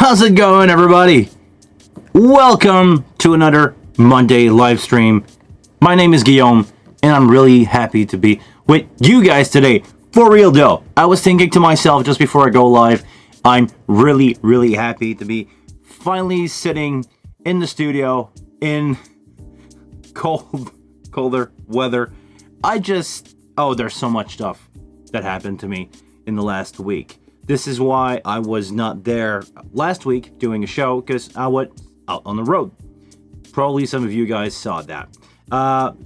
How's it going, everybody? Welcome to another Monday live stream. My name is Guillaume, and I'm really happy to be with you guys today. For real though, I was thinking to myself just before I go live, I'm really happy to be finally sitting in the studio in colder weather. There's so much stuff that happened to me in the last week. This is why I was not there last week doing a show, because I was out on the road. Probably some of you guys saw that.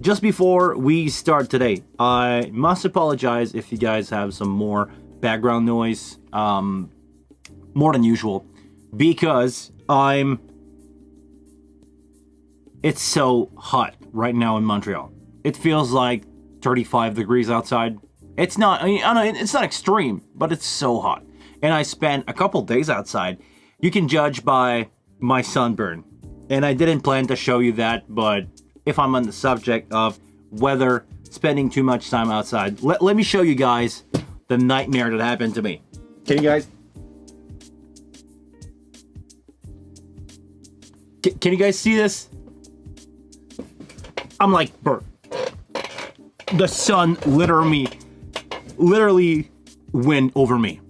Just before we start today, I must apologize if you guys have some more background noise, more than usual, because it's so hot right now in Montreal. It feels like 35 degrees outside. It's not, it's not extreme, but it's so hot. And I spent a couple days outside. You can judge by my sunburn. And I didn't plan to show you that, but if I'm on the subject of weather, spending too much time outside, let me show you guys the nightmare that happened to me. Can you guys see this? I'm like burnt. The sun literally went over me.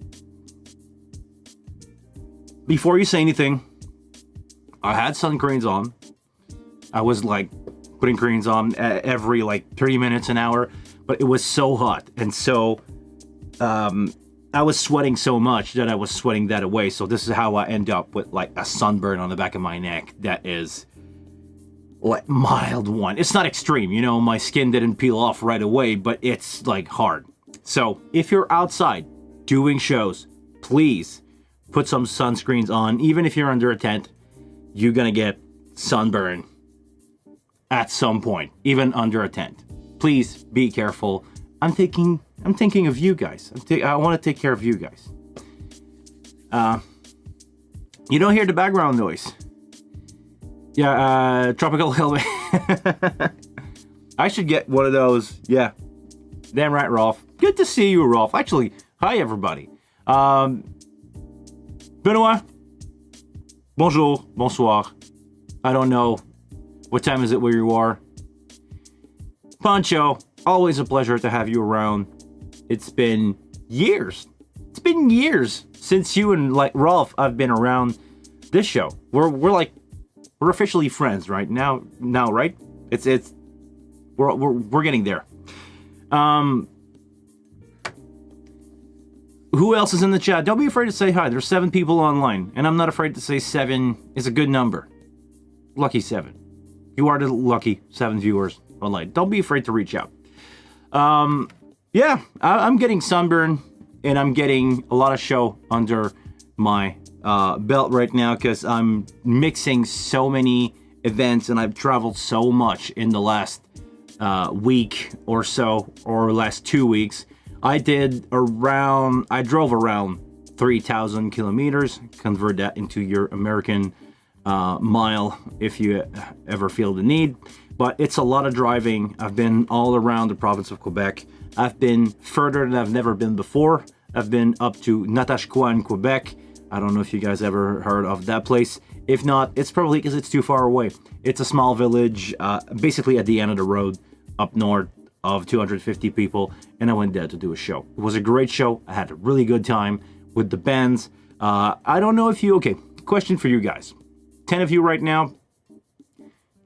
Before you say anything, I had sun creams on. I was like putting creams on every 30 minutes, an hour, but it was so hot. And so I was sweating so much that I was sweating that away. So this is how I end up with like a sunburn on the back of my neck that is like mild one. It's not extreme, my skin didn't peel off right away, but it's like hard. So if you're outside doing shows, please put some sunscreens on. Even if you're under a tent, you're gonna get sunburn at some point, even under a tent. Please be careful. I'm thinking of you guys. I want to take care of you guys. You don't hear the background noise. Yeah, tropical helmet. I should get one of those. Yeah, damn right, Rolf. Good to see you, Rolf. Actually, hi everybody. Benoit. Bonjour, bonsoir. I don't know. What time is it where you are? Pancho, always a pleasure to have you around. It's been years. It's been years since you and Rolf have been around this show. We're officially friends right now, right? We're getting there. Who else is in the chat? Don't be afraid to say hi. There's 7 people online, and I'm not afraid to say 7 is a good number. Lucky 7. You are the lucky 7 viewers online. Don't be afraid to reach out. Yeah, I'm getting sunburn, and I'm getting a lot of show under my belt right now because I'm mixing so many events, and I've traveled so much in the last week or so, or last 2 weeks. I drove around 3,000 kilometers. Convert that into your American mile if you ever feel the need. But it's a lot of driving. I've been all around the province of Quebec. I've been further than I've never been before. I've been up to Natashquan in Quebec. I don't know if you guys ever heard of that place. If not, it's probably because it's too far away. It's a small village, basically at the end of the road, up north of 250 people, and I went there to do a show. It was a great show. I had a really good time with the bands. I don't know if question for you guys. 10 of you right now,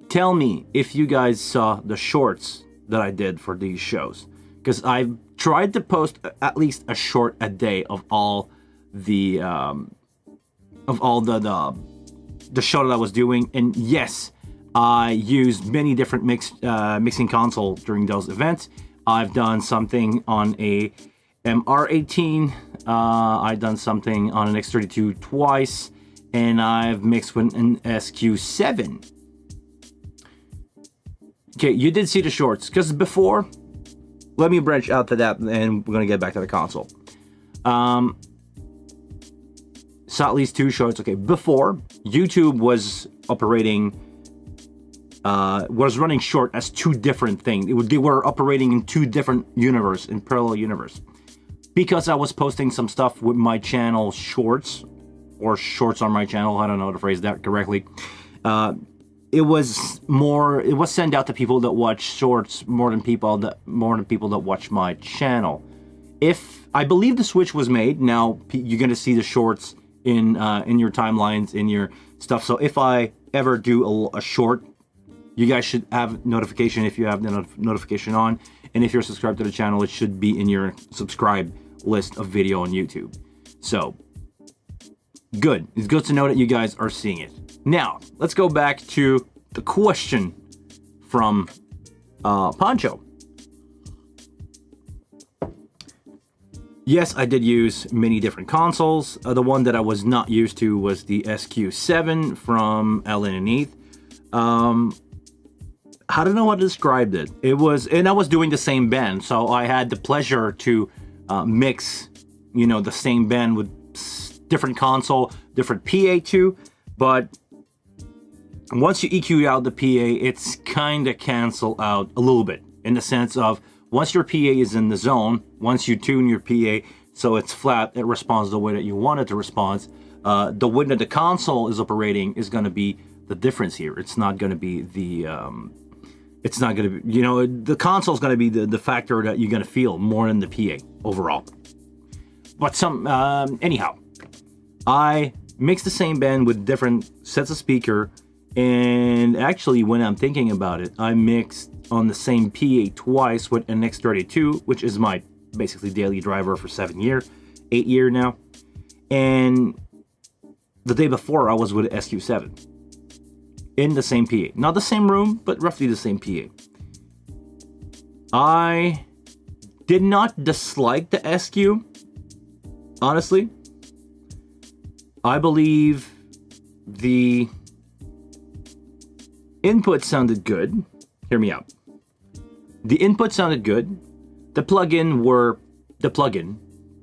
tell me if you guys saw the shorts that I did for these shows. Because I've tried to post at least a short a day of all the show that I was doing. And yes, I used many different mixing consoles during those events. I've done something on a MR18. I've done something on an X32 twice. And I've mixed with an SQ7. Okay, you did see the shorts. Because before, let me branch out to that and we're going to get back to the console. Saw at least 2 shorts. Okay, before, YouTube was running short as 2 different things. They were operating in 2 different parallel universe. Because I was posting some stuff with my channel shorts or shorts on my channel. I don't know how to phrase that correctly. It was sent out to people that watch shorts more than people that watch my channel. If I believe the switch was made, now you're gonna see the shorts in your timelines, in your stuff. So if I ever do a short, you guys should have notification if you have the notification on, and if you're subscribed to the channel, it should be in your subscribe list of video on YouTube. So good. It's good to know that you guys are seeing it. Now let's go back to the question from Pancho. Yes, I did use many different consoles. The one that I was not used to was the SQ7 from Allen & Heath. I don't know how to describe it. And I was doing the same band, so I had the pleasure to mix, the same band with different console, different PA too. But once you EQ out the PA, it's kind of cancel out a little bit, in the sense of once your PA is in the zone, once you tune your PA so it's flat, it responds the way that you want it to respond. The way that the console is operating is going to be the difference here. It's not going to be the the console is going to be the factor that you're going to feel more than the PA overall. But anyhow, I mix the same band with different sets of speaker, and actually when I'm thinking about it, I mixed on the same PA twice with an X32, which is my basically daily driver for 8 year now. And the day before I was with SQ7 in the same PA, not the same room, but roughly the same PA. I did not dislike the SQ, honestly. I believe the input sounded good. Hear me out. The input sounded good. The plugin,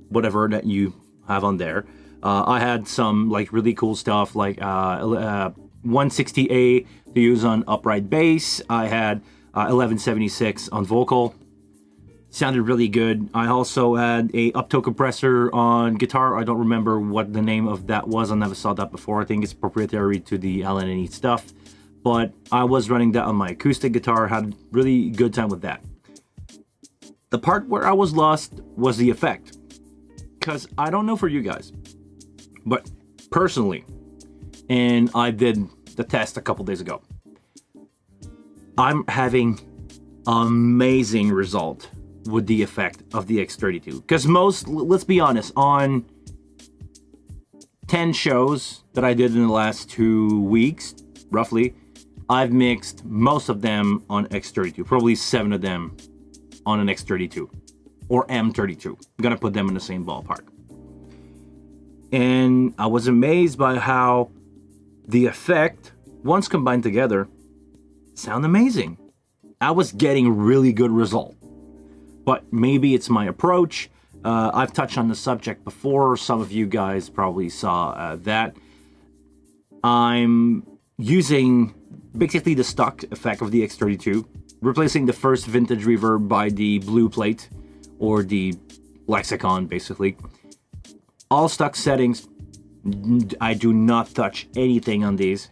whatever that you have on there. I had some really cool stuff like 160A to use on upright bass. I had 1176 on vocal. Sounded really good. I also had a uptone compressor on guitar. I don't remember what the name of that was. I never saw that before. I think it's proprietary to the Allen & Heath stuff. But I was running that on my acoustic guitar. Had really good time with that. The part where I was lost was the effect. Because I don't know for you guys, but personally, and I did the test a couple days ago, I'm having amazing result with the effect of the X32. Because let's be honest, on 10 shows that I did in the last 2 weeks, roughly, I've mixed most of them on X32, probably 7 of them on an X32 or M32. I'm gonna put them in the same ballpark. And I was amazed by how the effect, once combined together, sound amazing. I was getting really good result. But maybe it's my approach. I've touched on the subject before. Some of you guys probably saw that. I'm using basically the stock effect of the X32, replacing the first vintage reverb by the Blue Plate, or the Lexicon, basically. All stock settings. I do not touch anything on these.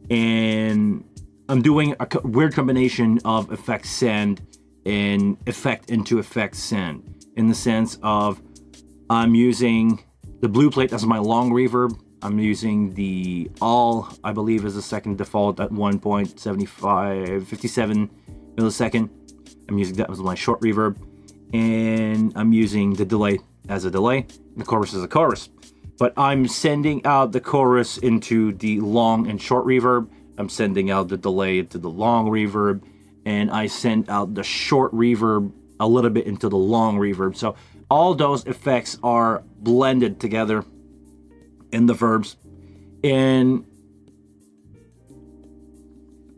And I'm doing a weird combination of effect send and effect into effect send, in the sense of I'm using the Blue Plate as my long reverb. I'm using the I believe is the second default at 57 millisecond. I'm using that as my short reverb, and I'm using the delay as a delay, the chorus as a chorus. But I'm sending out the chorus into the long and short reverb. I'm sending out the delay into the long reverb, and I send out the short reverb a little bit into the long reverb. So all those effects are blended together in the verbs, and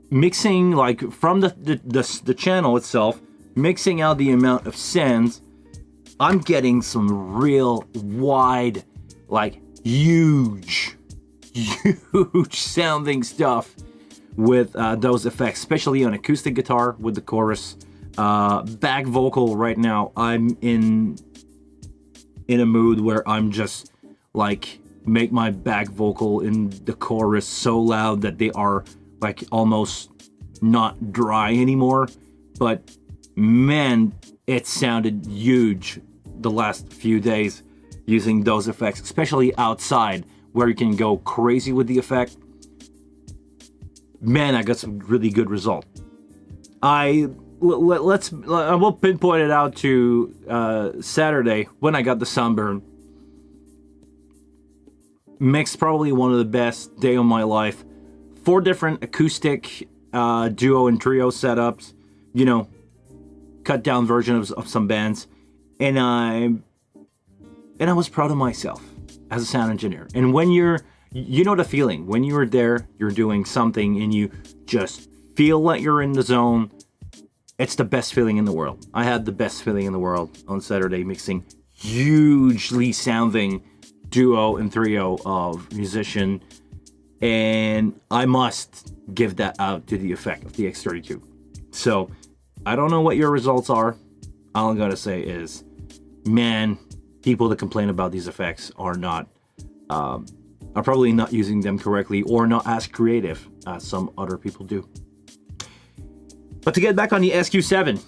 mixing from the channel itself, mixing out the amount of sends. I'm getting some real wide, huge sounding stuff with those effects, especially on acoustic guitar with the chorus. Back vocal right now, I'm in a mood where I'm just make my back vocal in the chorus so loud that they are like almost not dry anymore. But man, it sounded huge the last few days using those effects, especially outside where you can go crazy with the effect. Man, I got some really good result. I will pinpoint it out to Saturday when I got the Sunburn. Mixed probably one of the best day of my life. 4 different acoustic duo and trio setups, you know, cut down version of some bands, and I was proud of myself as a sound engineer. And when you know the feeling when you're there, you're doing something and you just feel like you're in the zone. It's the best feeling in the world. I had the best feeling in the world on Saturday mixing hugely sounding duo and trio of musician, and I must give that out to the effect of the X32. So I don't know what your results are. All I'm gonna say is, man, people that complain about these effects are probably not using them correctly or not as creative as some other people do. But to get back on the SQ7,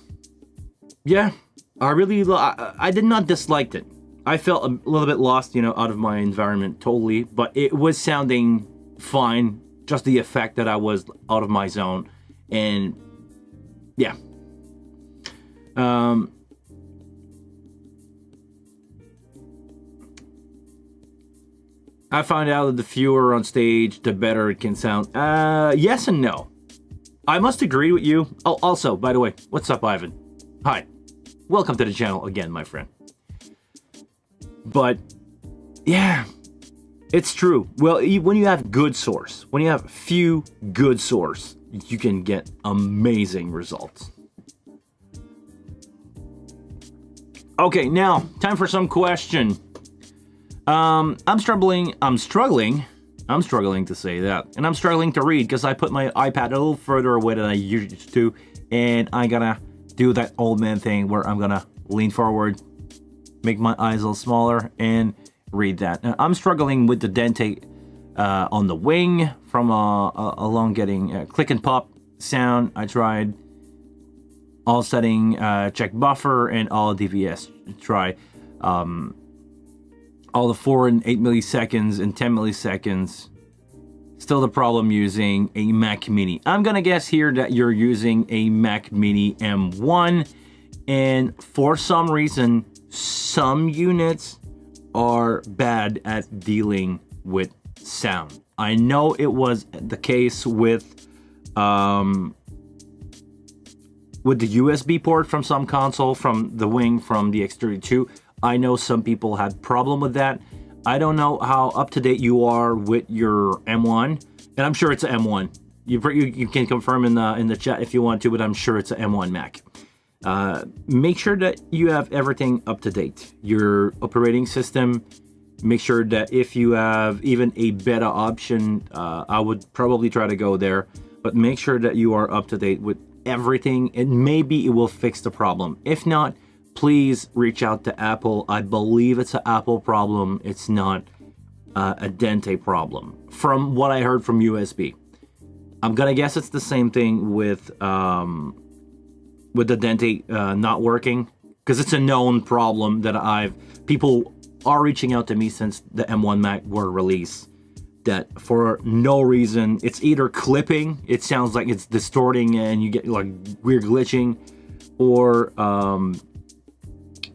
yeah, I did not dislike it. I felt a little bit lost, out of my environment totally, but it was sounding fine. Just the effect that I was out of my zone, and yeah. I found out that the fewer on stage, the better it can sound. Yes and no. I must agree with you. Oh, also, by the way, what's up, Ivan? Hi. Welcome to the channel again, my friend. But, yeah, it's true. Well, when you have good source, when you have few good source, you can get amazing results. Okay, now, time for some question. I'm struggling to say that. And I'm struggling to read because I put my iPad a little further away than I usually do. And I gotta do that old man thing where I'm gonna lean forward, make my eyes a little smaller, and read that. Now, I'm struggling with the dentate on the wing from along getting click and pop sound. I tried all setting, check buffer, and all DVS. Try all the 4 and 8 milliseconds and 10 milliseconds. Still the problem using a Mac Mini. I'm gonna guess here that you're using a Mac Mini M1, and for some reason, some units are bad at dealing with sound. I know it was the case with the USB port from some console, from the wing, from the X32. I know some people had problem with that. I don't know how up to date you are with your M1, and I'm sure it's an M1. You can confirm in the chat if you want to, but I'm sure it's an M1 Mac. Make sure that you have everything up to date. Your operating system. Make sure that if you have even a beta option, I would probably try to go there. But make sure that you are up to date with everything, and maybe it will fix the problem. If not, please reach out to Apple. I believe it's an Apple problem. It's not a Dente problem. From what I heard from USB, I'm gonna guess it's the same thing with the Dente not working, because it's a known problem that people are reaching out to me since the M1 Mac were released. That for no reason, it's either clipping, it sounds like it's distorting and you get like weird glitching, or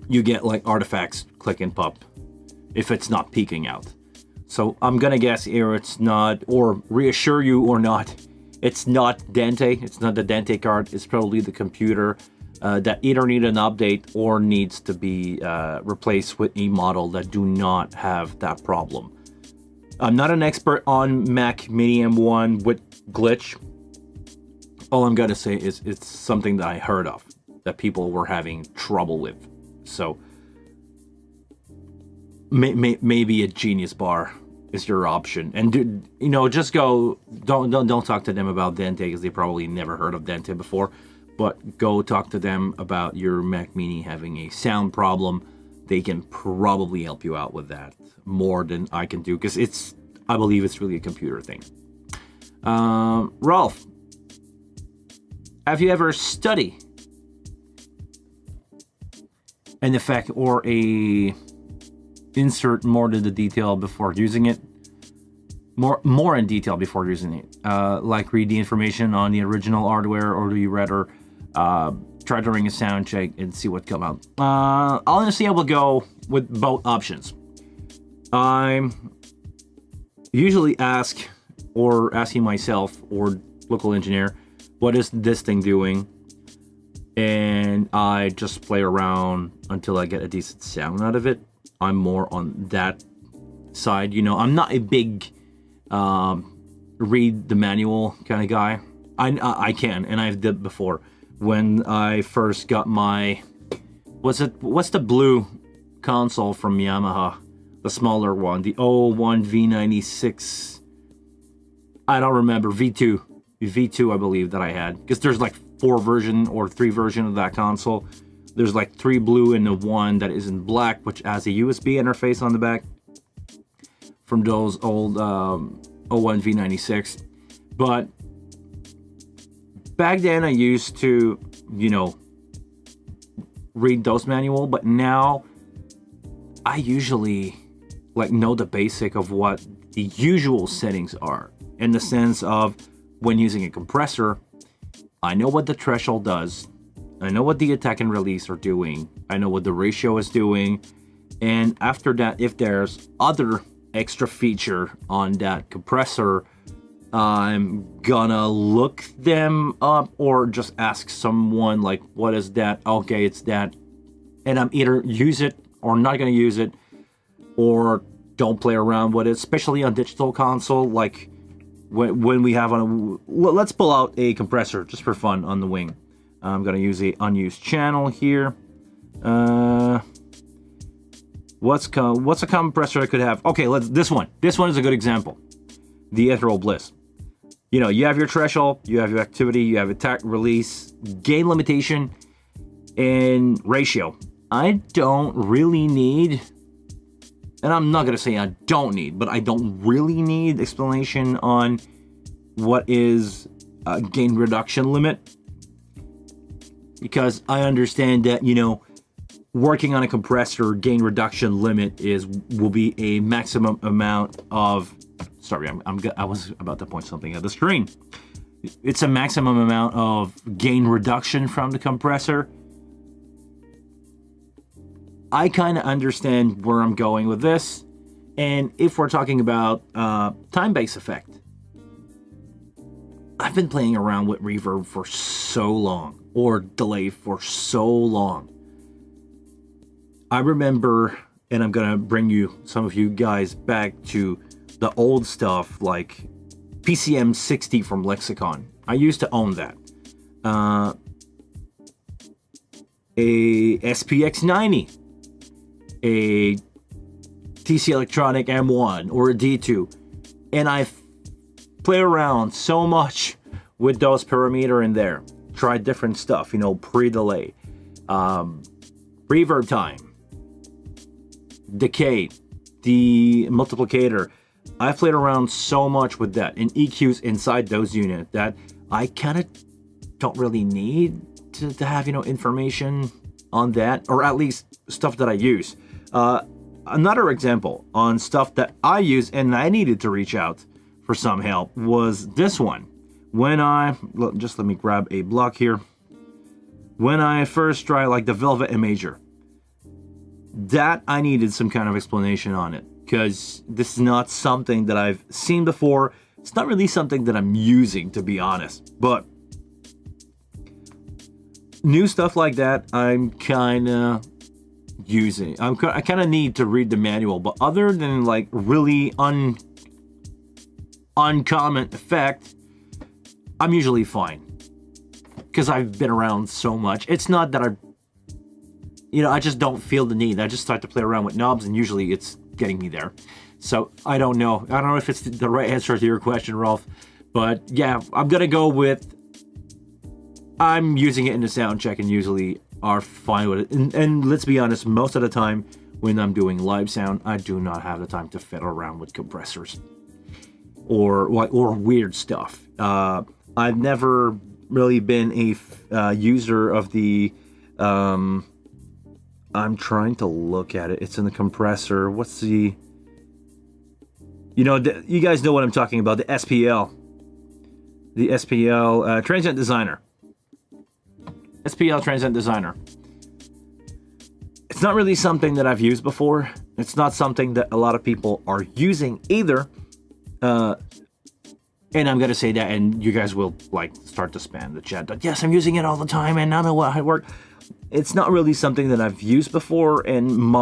you get like artifacts click and pop if it's not peaking out. So I'm gonna guess here it's not, or reassure you or not, it's not Dente. It's not the Dente card. It's probably the computer that either need an update or needs to be replaced with a model that do not have that problem. I'm not an expert on Mac Mini M1 with glitch. All I'm gonna say is it's something that I heard of, that people were having trouble with. So maybe a Genius Bar is your option, and just go. Don't talk to them about Dente because they probably never heard of Dente before. But go talk to them about your Mac Mini having a sound problem. they can probably help you out with that more than I can do, because I believe it's really a computer thing. Rolf, have you ever studied an effect or a insert more to the detail before using it? More in detail before using it, like read the information on the original hardware, or do you rather try during a sound check and see what come out? Honestly, I will go with both options. I'm usually asking myself or local engineer, what is this thing doing? And I just play around until I get a decent sound out of it. I'm more on that side. I'm not a big read the manual kind of guy. I can, and I've did before. When I first got my, what's the blue console from Yamaha, the smaller one, the 01 V96. I don't remember, V2 I believe that I had, because there's like 3 version of that console. There's like 3 blue and the one that is in black, which has a USB interface on the back from those old 01 V96. But back then I used to, read those manual, but now I usually know the basic of what the usual settings are, in the sense of when using a compressor, I know what the threshold does. I know what the attack and release are doing. I know what the ratio is doing. And after that, if there's other extra feature on that compressor, I'm gonna look them up or just ask someone like, what is that? Okay, it's that. And I'm either use it or not gonna use it, or don't play around with it, especially on digital console. Like when we have let's pull out a compressor just for fun on the wing. I'm gonna use a unused channel here. What's a compressor I could have? Okay, this one. This one is a good example. The Ethereal Bliss. You have your threshold, you have your activity, you have attack, release, gain limitation, and ratio. I don't really need, and I'm not gonna say I don't need, but I don't really need explanation on what is a gain reduction limit, because I understand that working on a compressor, gain reduction limit will be a maximum amount of. Sorry, I was about to point something at the screen. It's a maximum amount of gain reduction from the compressor. I kind of understand where I'm going with this, and if we're talking about time-based effect, I've been playing around with reverb for so long, or delay for so long. I remember, and I'm gonna bring some of you guys back to the old stuff, like PCM 60 from Lexicon. I used to own that. A SPX 90, a TC Electronic M1 or a D2, and I've played around so much with those parameter in there. Tried different stuff, pre-delay, reverb time, decay, the multiplicator. I've played around so much with that, and EQs inside those units, that I kind of don't really need to have information on that, or at least stuff that I use. Another example on stuff that I use and I needed to reach out for some help was this one. Just let me grab a block here. When I first tried the Velvet Imager, that I needed some kind of explanation on it, because this is not something that I've seen before. It's not really something that I'm using, to be honest. But new stuff like that, I'm kind of using. I kind of need to read the manual. But other than really uncommon effect, I'm usually fine, because I've been around so much. It's not that I just don't feel the need. I just start to play around with knobs, and usually it's getting me there. So I don't know if it's the right answer to your question, Rolf, but yeah, I'm gonna go with I'm using it in the sound check, and usually are fine with it. And let's be honest, most of the time when I'm doing live sound, I do not have the time to fiddle around with compressors or weird stuff. I've never really been a user of the I'm trying to look at it. It's in the compressor. What's the, you guys know what I'm talking about, the SPL. The SPL Transient Designer. SPL Transient Designer. It's not really something that I've used before. It's not something that a lot of people are using either. And I'm gonna say that, and you guys will start to spam the chat. But yes, I'm using it all the time, and I know how it works. It's not really something that I've used before, and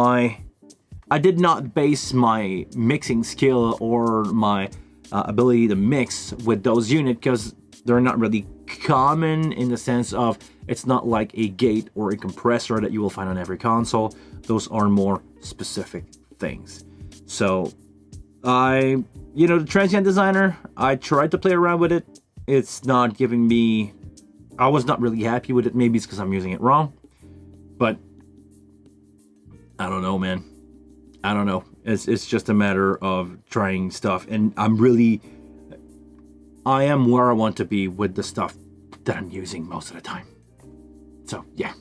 I did not base my mixing skill or my ability to mix with those units because they're not really common in the sense of it's not like a gate or a compressor that you will find on every console. Those are more specific things. So the Transient Designer, I tried to play around with it. It's not giving me, I was not really happy with it. Maybe it's because I'm using it wrong, but I don't know, man. I don't know. It's just a matter of trying stuff, and I am where I want to be with the stuff that I'm using most of the time. So, yeah.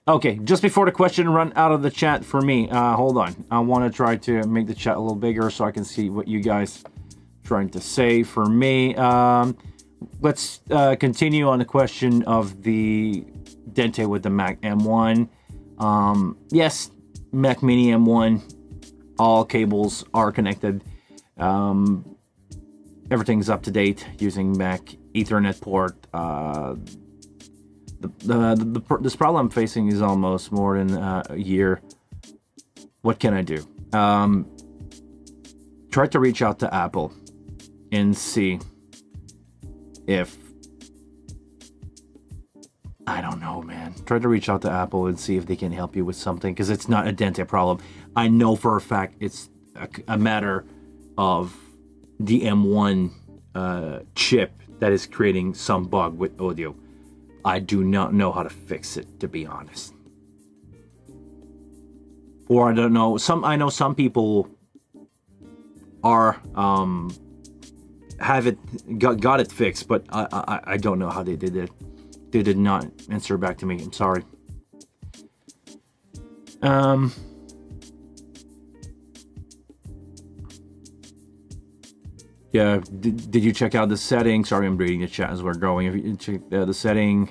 Okay, just before the question run out of the chat for me, hold on. I want to try to make the chat a little bigger so I can see what you guys trying to say for me. Let's continue on the question of the Dente with the Mac M1. Yes, Mac Mini M1, all cables are connected. Everything's up to date using Mac Ethernet port. This problem I'm facing is almost more than a year. What can I do? Try to reach out to Apple and see if, I don't know, man. Try to reach out to Apple and see if they can help you with something, because it's not a Dente problem. I know for a fact it's a matter of the M1 chip that is creating some bug with audio. I do not know how to fix it, to be honest. Or I don't know. I know some people are got it fixed, but I don't know how they did it. They did not answer back to me. I'm sorry. Yeah, did you check out the setting? Sorry, I'm reading the chat as we're going. If you check the setting,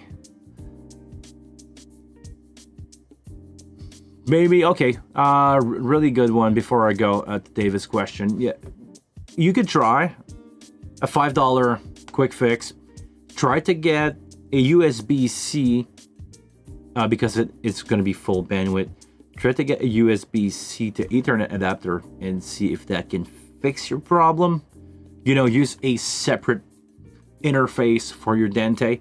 maybe okay. Really good one. Before I go at David's question, yeah, you could try a $5 quick fix. Try to get a USB-C because it's going to be full bandwidth. Try to get a USB-C to Ethernet adapter and see if that can fix your problem. Use a separate interface for your Dente.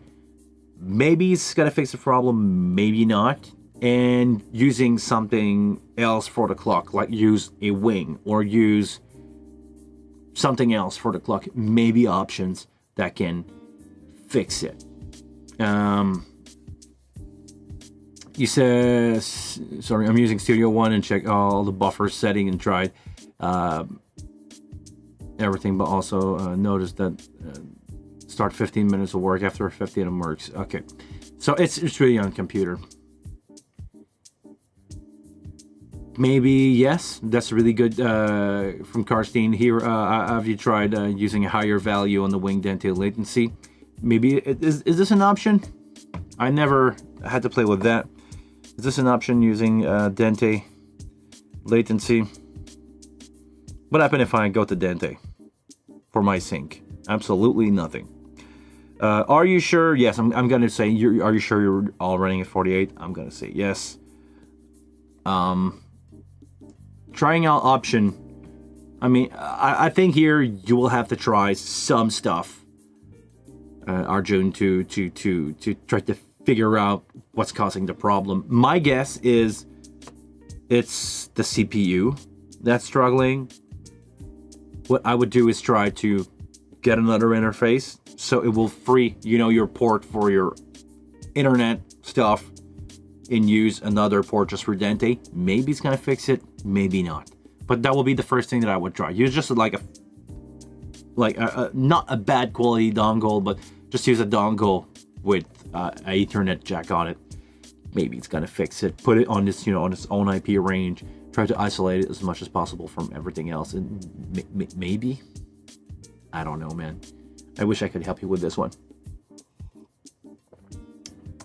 Maybe it's gonna fix the problem, maybe not. And using something else for the clock, like use a wing or use something else for the clock. Maybe options that can fix it. You said, sorry, I'm using Studio One and check all the buffer setting and tried everything, but also noticed that start 15 minutes of work after 15 of works. Okay, so it's really on computer. Maybe yes, that's really good. From Karstein here, have you tried using a higher value on the wing Dente latency? Maybe is this an option? I never had to play with that. Is this an option using Dente latency? What happened if I go to Dente for my sync? Absolutely nothing. Are you sure? Yes, I'm going to say, are you sure you're all running at 48? I'm going to say yes. Trying out option. I mean, I think here you will have to try some stuff, Arjun, to try to figure out what's causing the problem. My guess is it's the CPU that's struggling. What I would do is try to get another interface so it will free, your port for your internet stuff and use another port just for Dente, maybe it's gonna fix it, maybe not. But that will be the first thing that I would try. Use just like a not a bad quality dongle, but just use a dongle with an Ethernet jack on it. Maybe it's gonna fix it. Put it on this, on its own IP range. Try to isolate it as much as possible from everything else, and maybe, I don't know, man. I wish I could help you with this one.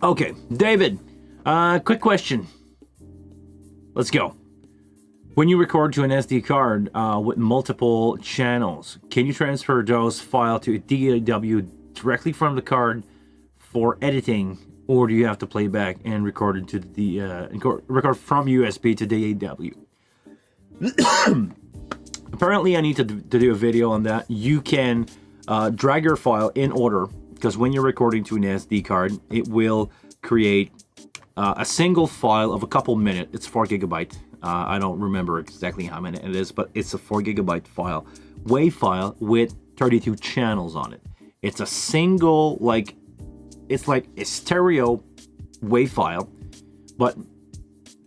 Okay, David, quick question. Let's go. When you record to an SD card with multiple channels, can you transfer those files to a DAW directly from the card for editing, or do you have to play back and record into the record from USB to DAW? Apparently, I need to do a video on that. You can drag your file in order, because when you're recording to an SD card, it will create a single file of a couple minutes. It's 4 gigabyte. I don't remember exactly how many it is, but it's a 4 gigabyte file, WAV file with 32 channels on it. It's a single, it's like a stereo WAV file, but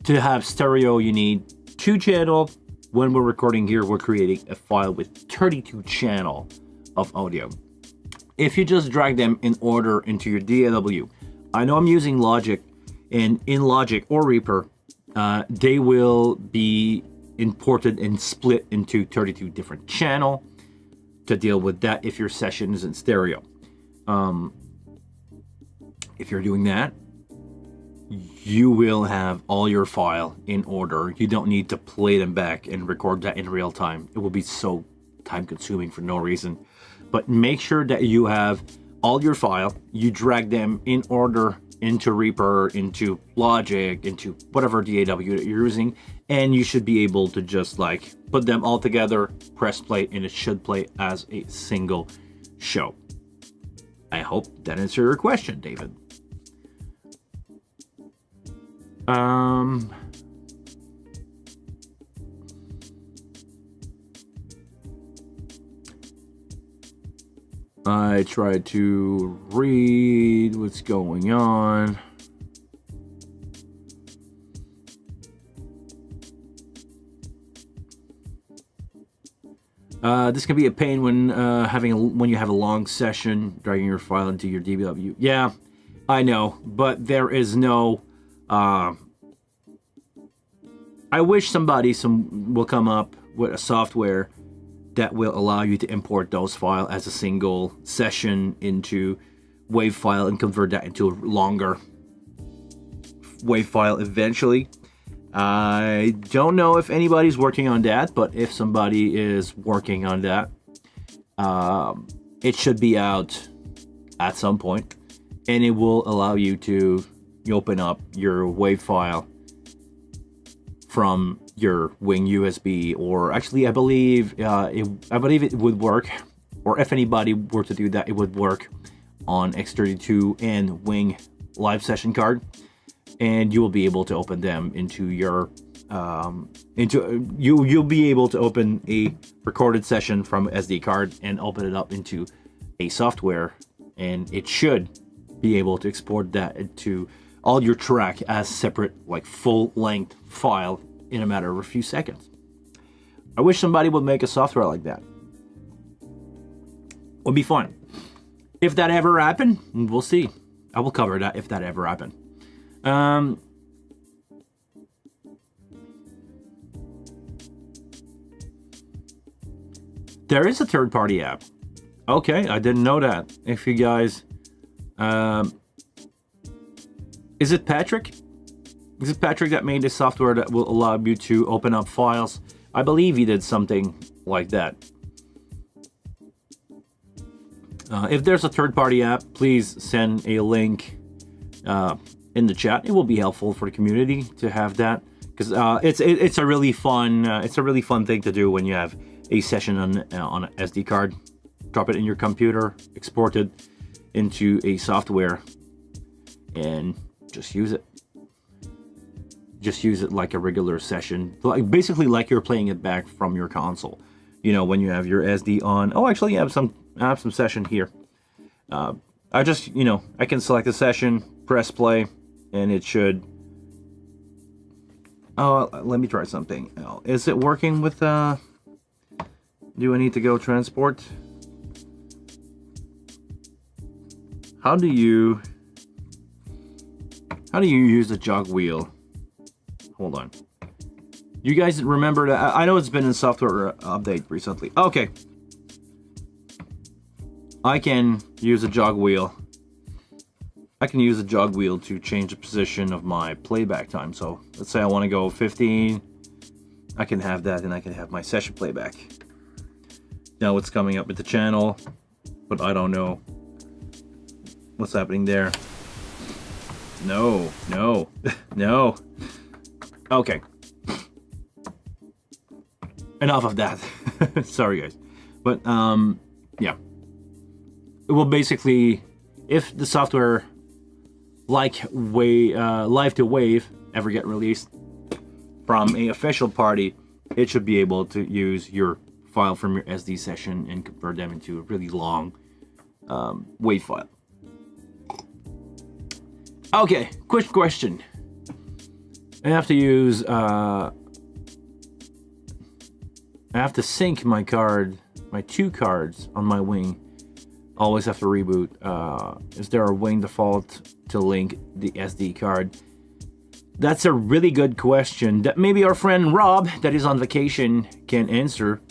to have stereo, you need 2 channel. When we're recording here, we're creating a file with 32 channel of audio. If you just drag them in order into your DAW, I know I'm using Logic, and in Logic or Reaper, they will be imported and split into 32 different channel to deal with that if your session is in stereo. If you're doing that, you will have all your file in order. You don't need to play them back and record that in real time. It will be so time consuming for no reason. But make sure that you have all your file, you drag them in order into Reaper, into Logic, into whatever DAW that you're using, and you should be able to just put them all together, press play, and it should play as a single show. I hope that answered your question, David. I tried to read what's going on. This can be a pain when when you have a long session, dragging your file into your DAW. Yeah, I know, but there is no. I wish somebody will come up with a software that will allow you to import those files as a single session into WAV file and convert that into a longer WAV file eventually. I don't know if anybody's working on that, but if somebody is working on that, it should be out at some point, and it will allow you to open up your WAV file from your Wing USB, or actually I believe it would work, or if anybody were to do that, it would work on X32 and Wing live session card, and you will be able to open them into your you'll be able to open a recorded session from SD card and open it up into a software, and it should be able to export that into all your track as separate, full-length file in a matter of a few seconds. I wish somebody would make a software like that. Would be fun. If that ever happened, we'll see. I will cover that if that ever happened. There is a third-party app. Okay, I didn't know that. If you guys... is it Patrick? Is it Patrick that made this software that will allow you to open up files? I believe he did something like that. If there's a third-party app, please send a link in the chat. It will be helpful for the community to have that, because it's a really fun thing to do when you have a session on an SD card. Drop it in your computer, export it into a software, and just use it. Just use it like a regular session, basically like you're playing it back from your console. When you have your SD on. Oh, actually, I have some session here. I just, I can select a session, press play, and it should. Oh, let me try something. Is it working with? Do I need to go transport? How do you use the jog wheel? Hold on. You guys remember that? I know it's been in software update recently. Okay. I can use a jog wheel. I can use a jog wheel to change the position of my playback time. So let's say I want to go 15. I can have that, and I can have my session playback. Now it's coming up with the channel, but I don't know what's happening there. No, no, no. Okay. Enough of that. Sorry, guys. But yeah. It will basically, if the software like Live to Wave ever get released from a official party, it should be able to use your file from your SD session and convert them into a really long WAV file. Okay, quick question. I have to use I have to sync my two cards on my Wing. Always have to reboot. Is there a Wing default to link the SD card? That's a really good question that maybe our friend Rob, that is on vacation, can answer,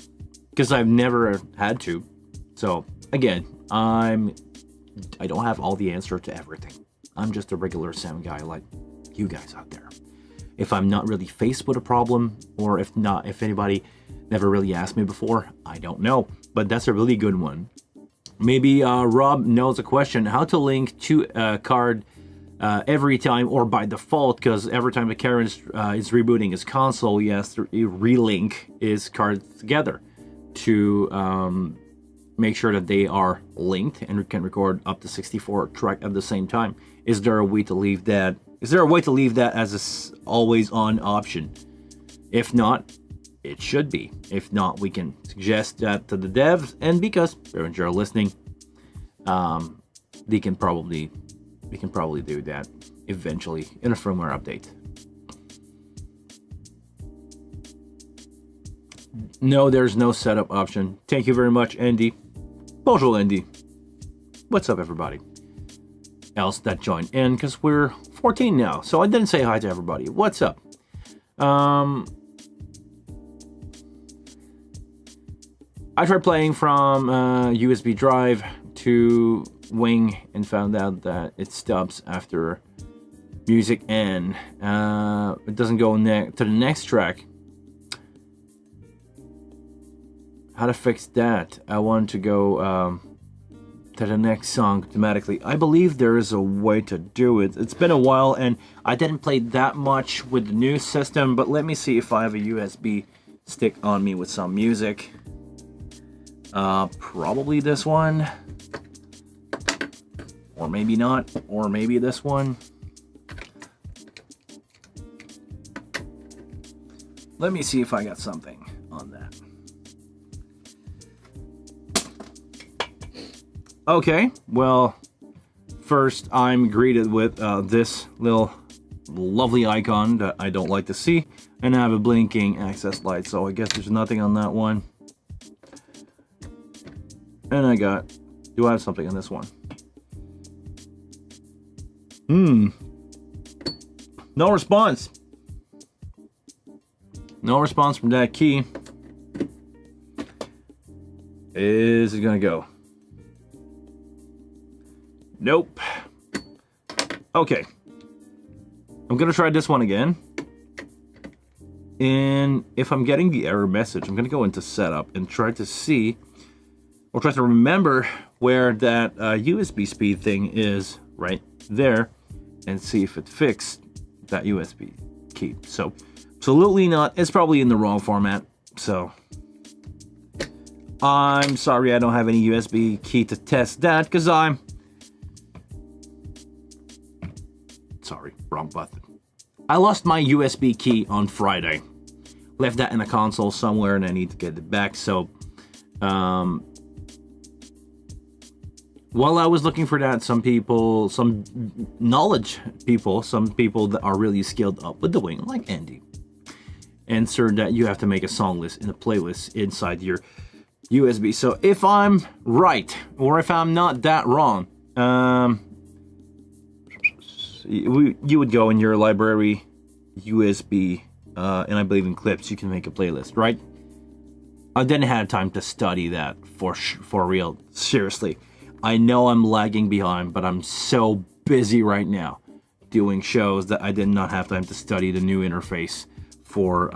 because I've never had to. So again, I don't have all the answer to everything. I'm just a regular sound guy like you guys out there. If I'm not really faced with a problem, or if anybody never really asked me before, I don't know. But that's a really good one. Maybe Rob knows a question, how to link to a card every time or by default, because every time the Karen is rebooting his console, he has to relink his cards together to make sure that they are linked and can record up to 64 tracks at the same time. Is there a way to leave that? Is there a way to leave that as a always on option? If not, it should be. If not, we can suggest that to the devs, and because they're listening, we can probably do that eventually in a firmware update. No, there's no setup option. Thank you very much, Andy. Bonjour, Andy. What's up, everybody else that joined in, because we're 14 now, so I didn't say hi to everybody. What's up? I tried playing from USB drive to Wing and found out that it stops after music and it doesn't go to the next track. How to fix that? I want to go to the next song automatically. I believe there is a way to do it. It's been a while and I didn't play that much with the new system, but let me see if I have a USB stick on me with some music. Probably this one. Or maybe not. Or maybe this one. Let me see if I got something on that. Okay, well, first I'm greeted with this little lovely icon that I don't like to see, and I have a blinking access light, so I guess there's nothing on that one. And do I have something on this one? No response. No response from that key. Is it gonna go? Nope. Okay. I'm gonna try this one again. And if I'm getting the error message, I'm gonna go into setup and try to see, or try to remember where that USB speed thing is right there, and see if it fixed that USB key. So, absolutely not. It's probably in the wrong format. So, I'm sorry I don't have any USB key to test that, because I'm... Sorry, wrong button. I lost my USB key on Friday. Left that in a console somewhere and I need to get it back. So, while I was looking for that, some people, some knowledge people, some people that are really skilled up with the wing, like Andy, answered that you have to make a song list and a playlist inside your USB. So if I'm right, or if I'm not that wrong, you would go in your library USB, and I believe in clips, you can make a playlist, right? I didn't have time to study that for real. Seriously, I know I'm lagging behind, but I'm so busy right now doing shows that I did not have time to study the new interface for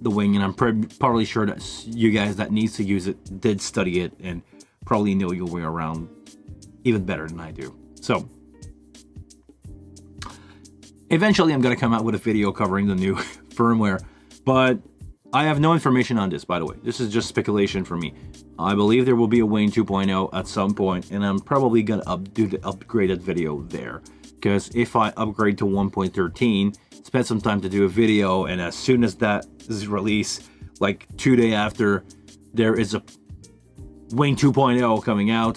the wing, and I'm probably sure that you guys that needs to use it did study it and probably know your way around even better than I do. So eventually I'm going to come out with a video covering the new firmware, but I have no information on this, by the way. This is just speculation for me. I believe there will be a Wing 2.0 at some point, and I'm probably going to do the upgraded video there. Because if I upgrade to 1.13, spend some time to do a video, and as soon as that is released, like 2 days after, there is a Wing 2.0 coming out.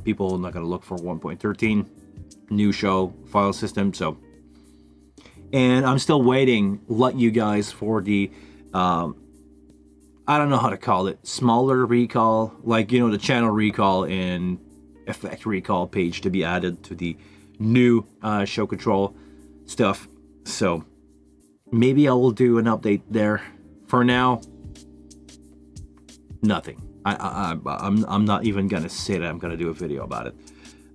People are not going to look for 1.13 new show file system. So, and I'm still waiting, like you guys, for the I don't know how to call it, smaller recall, like, you know, the channel recall and effect recall page to be added to the new show control stuff. So maybe I will do an update there. For now, nothing. I'm not even gonna say that I'm gonna do a video about it.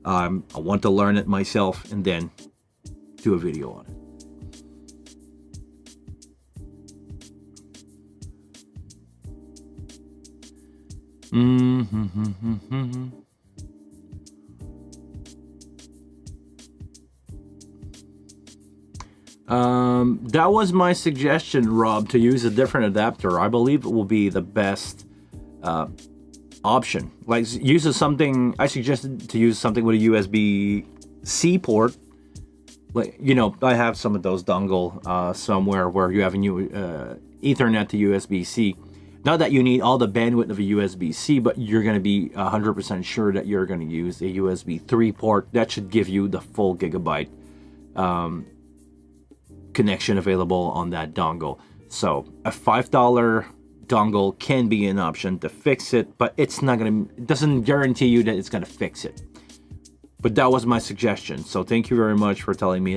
I want to learn it myself and then do a video on it. That was my suggestion, Rob, to use a different adapter. I believe it will be the best option. Like, something, I suggested to use something with a USB-C port. Like, you know, I have some of those dongle somewhere where you have a new Ethernet to USB-C. Not that you need all the bandwidth of a USB-C, but you're going to be 100% sure that you're going to use a USB 3 port. That should give you the full gigabyte connection available on that dongle. So a $5 dongle can be an option to fix it, but it's not going to, it doesn't guarantee you that it's going to fix it. But that was my suggestion. So thank you very much for telling me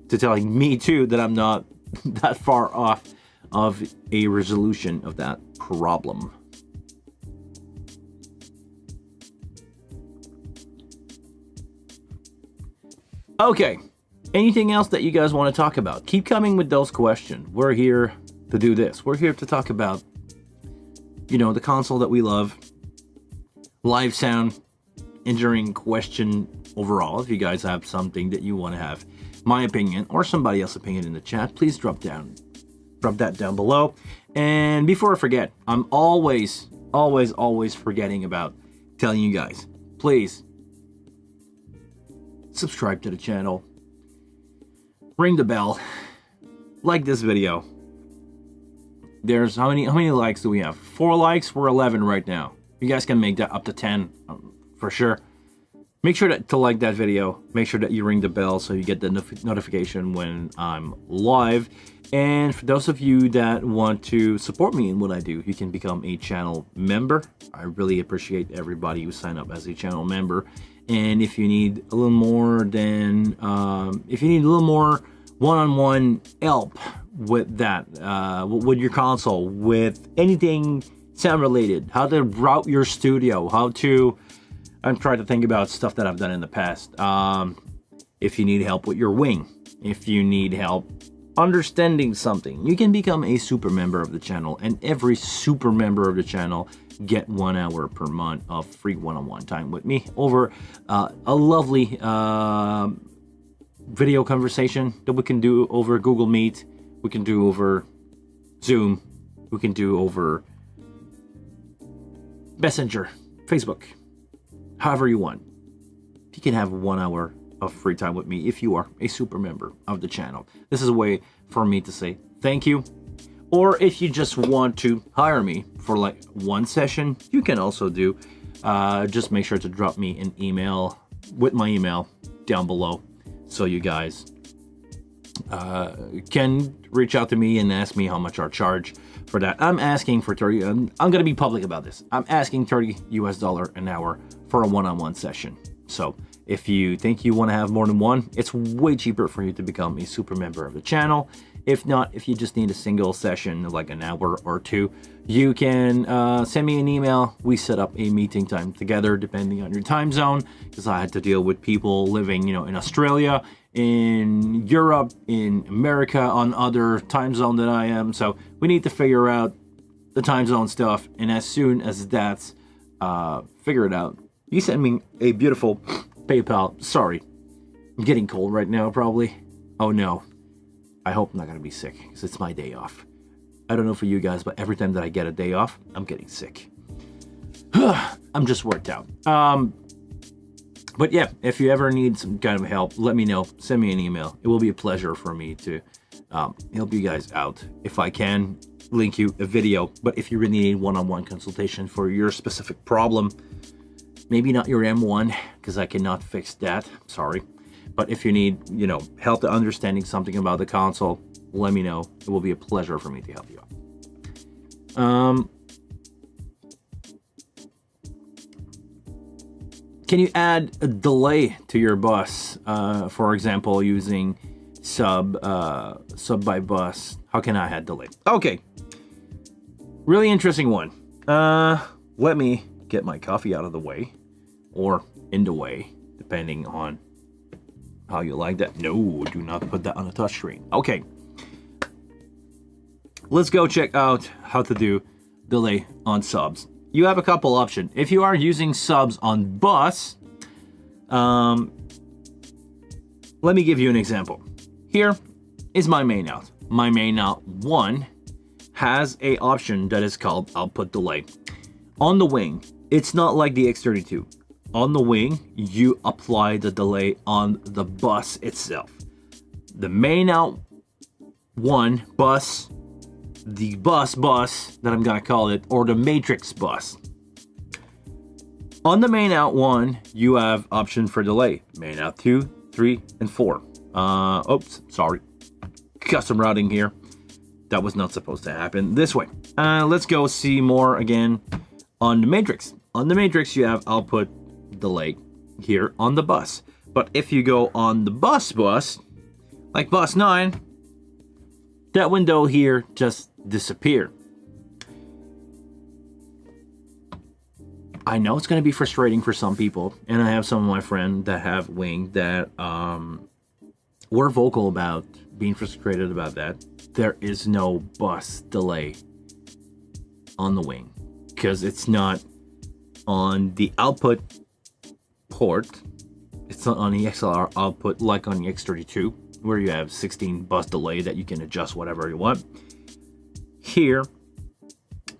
telling me too that I'm not that far off of a resolution of that problem. Okay, anything else that you guys want to talk about? Keep coming with those questions. We're here to do this. We're here to talk about, you know, the console that we love, live sound, enduring question overall. If you guys have something that you want to have my opinion or somebody else's opinion in the chat, please drop that down below. And before I forget, I'm always forgetting about telling you guys, please subscribe to the channel, ring the bell, like this video. There's how many likes do we have? 4 likes. We're 11 right now. You guys can make that up to 10 for sure. Make sure to like that video. Make sure that you ring the bell so you get the notification when I'm live. And for those of you that want to support me in what I do, you can become a channel member. I really appreciate everybody who sign up as a channel member. And if you need a little more than, if you need a little more one-on-one help with that, with your console, with anything sound related, how to route your studio, how to, I'm trying to think about stuff that I've done in the past. If you need help with your wing, if you need help understanding something, you can become a super member of the channel, and every super member of the channel get 1 hour per month of free one-on-one time with me over a lovely video conversation that we can do over Google Meet, we can do over Zoom, we can do over Messenger, Facebook, however you want. You can have 1 hour of free time with me if you are a super member of the channel. This is a way for me to say thank you. Or if you just want to hire me for like one session, you can also do just make sure to drop me an email with my email down below, so you guys can reach out to me and ask me how much I charge for that. I'm asking for 30. I'm going to be public about this. I'm asking $30 an hour for a one-on-one session. So if you think you want to have more than one, it's way cheaper for you to become a super member of the channel. If not, if you just need a single session, like an hour or two, you can send me an email. We set up a meeting time together, depending on your time zone, because I had to deal with people living, in Australia, in Europe, in America, on other time zone than I am. So we need to figure out the time zone stuff. And as soon as that's figured out, you send me a beautiful PayPal. Sorry, I'm getting cold right now, probably. Oh no. I hope I'm not going to be sick, because it's my day off. I don't know for you guys, but every time that I get a day off, I'm getting sick. I'm just worked out. But yeah, if you ever need some kind of help, let me know. Send me an email. It will be a pleasure for me to help you guys out. If I can, link you a video. But if you really need one-on-one consultation for your specific problem, maybe not your M1, because I cannot fix that. Sorry. But if you need, help to understanding something about the console, let me know. It will be a pleasure for me to help you out. Can you add a delay to your bus? For example, using sub by bus. How can I add delay? Okay. Really interesting one. Let me get my coffee out of the way, or in the way, depending on how you like that. No, do not put that on a touchscreen. Okay. Let's go check out how to do delay on subs. You have a couple options. If you are using subs on bus, let me give you an example. Here is my main out. My main out 1 has a option that is called output delay. On the wing, it's not like the X32. On the wing, you apply the delay on the bus itself. The main out 1 bus, the bus that I'm gonna call it, or the matrix bus. On the main out 1, you have option for delay. Main out 2, 3, and 4. Oops, sorry. Custom routing here. That was not supposed to happen this way. Let's go see more again on the matrix. On the matrix, you have output delay here on the bus. But if you go on the bus, like bus 9, that window here just disappeared. I know it's going to be frustrating for some people, and I have some of my friends that have wing that were vocal about being frustrated about that. There is no bus delay on the wing, because it's not on the output port. It's not on the XLR output like on the X32, where you have 16 bus delay that you can adjust whatever you want. Here,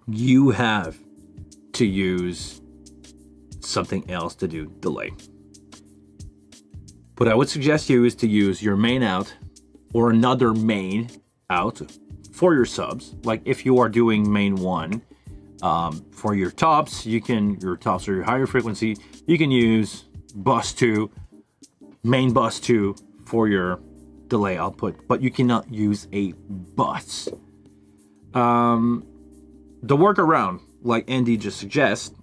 you have to use something else to do delay. What I would suggest you is to use your main out or another main out for your subs. Like if you are doing main 1 for your tops, your tops are your higher frequency, you can use bus 2, main bus 2 for your delay output, but you cannot use a bus. The workaround, like Andy just suggests,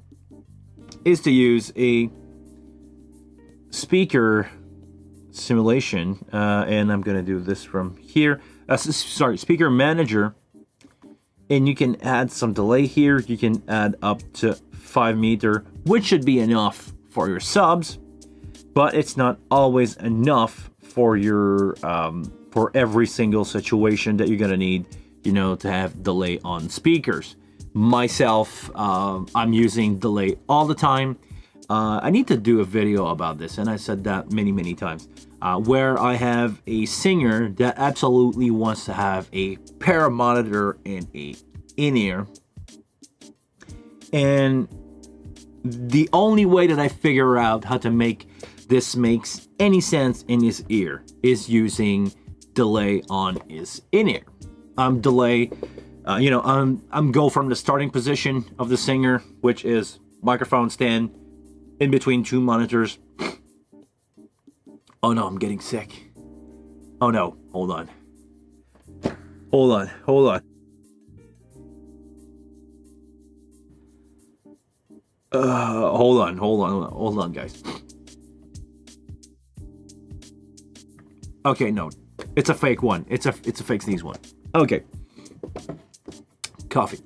is to use a speaker simulation, and I'm gonna do this from here. Speaker manager, and you can add some delay here. You can add up to 5 meter, which should be enough for your subs, but it's not always enough for your for every single situation that you're gonna need, to have delay on speakers. Myself, I'm using delay all the time. I need to do a video about this, and I said that many times, where I have a singer that absolutely wants to have a paramonitor and a in-ear, and the only way that I figure out how to make this makes any sense in his ear is using delay on his in-ear. Delay, I'm go from the starting position of the singer, which is microphone stand in between two monitors. Oh no, I'm getting sick. Oh no, hold on. Hold on, hold on. Hold on, guys. Okay, no, it's a fake one. It's a fake sneeze one. Okay. Coffee.